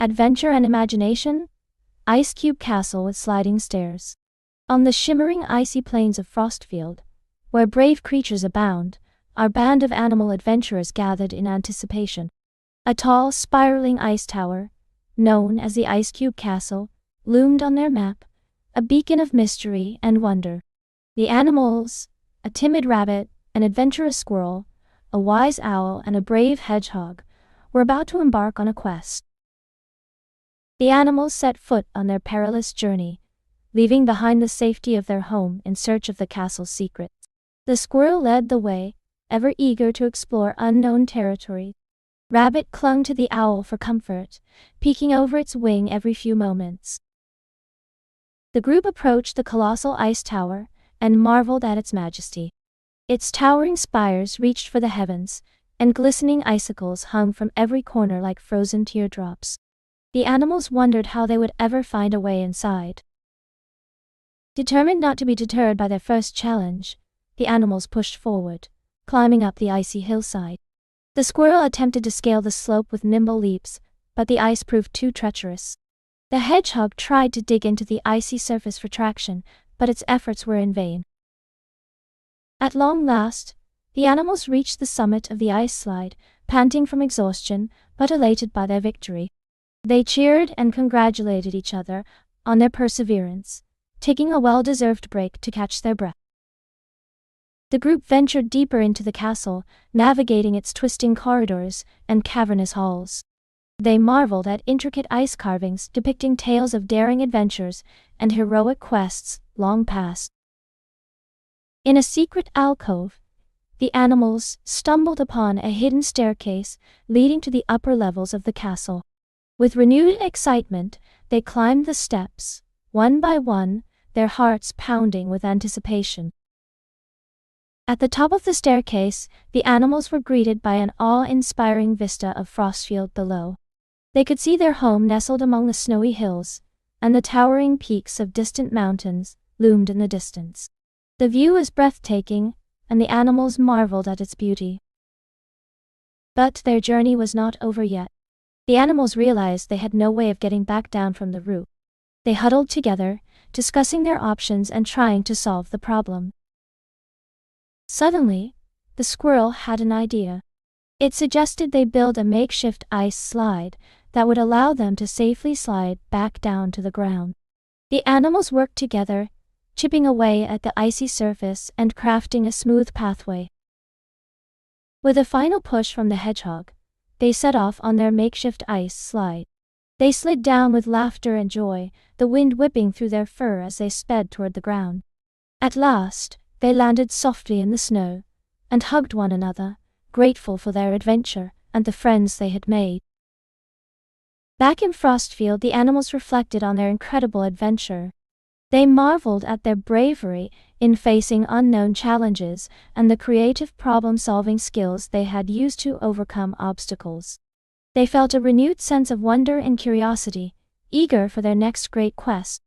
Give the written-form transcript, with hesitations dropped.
adventure and imagination, ice cube castle with sliding stairs. On the shimmering icy plains of Frostfield, where brave creatures abound, our band of animal adventurers gathered in anticipation. A tall, spiraling ice tower, known as the Ice Cube Castle, loomed on their map, a beacon of mystery and wonder. The animals, a timid rabbit, an adventurous squirrel, a wise owl, and a brave hedgehog, were about to embark on a quest. The animals set foot on their perilous journey, leaving behind the safety of their home in search of the castle's secrets. The squirrel led the way, ever eager to explore unknown territory. Rabbit clung to the owl for comfort, peeking over its wing every few moments. The group approached the colossal ice tower and marveled at its majesty. Its towering spires reached for the heavens, and glistening icicles hung from every corner like frozen teardrops. The animals wondered how they would ever find a way inside. Determined not to be deterred by their first challenge, the animals pushed forward, climbing up the icy hillside. The squirrel attempted to scale the slope with nimble leaps, but the ice proved too treacherous. The hedgehog tried to dig into the icy surface for traction, but its efforts were in vain. At long last, the animals reached the summit of the ice slide, panting from exhaustion, but elated by their victory. They cheered and congratulated each other on their perseverance, taking a well-deserved break to catch their breath. The group ventured deeper into the castle, navigating its twisting corridors and cavernous halls. They marveled at intricate ice carvings depicting tales of daring adventures and heroic quests long past. In a secret alcove, the animals stumbled upon a hidden staircase leading to the upper levels of the castle. With renewed excitement, they climbed the steps, one by one, their hearts pounding with anticipation. At the top of the staircase, the animals were greeted by an awe-inspiring vista of Frostfield below. They could see their home nestled among the snowy hills, and the towering peaks of distant mountains loomed in the distance. The view was breathtaking, and the animals marveled at its beauty. But their journey was not over yet. The animals realized they had no way of getting back down from the roof. They huddled together, discussing their options and trying to solve the problem. Suddenly, the squirrel had an idea. It suggested they build a makeshift ice slide that would allow them to safely slide back down to the ground. The animals worked together, chipping away at the icy surface and crafting a smooth pathway. With a final push from the hedgehog, they set off on their makeshift ice slide. They slid down with laughter and joy, the wind whipping through their fur as they sped toward the ground. At last, they landed softly in the snow and hugged one another, grateful for their adventure and the friends they had made. Back in Frostfield, the animals reflected on their incredible adventure. They marveled at their bravery in facing unknown challenges and the creative problem-solving skills they had used to overcome obstacles. They felt a renewed sense of wonder and curiosity, eager for their next great quest.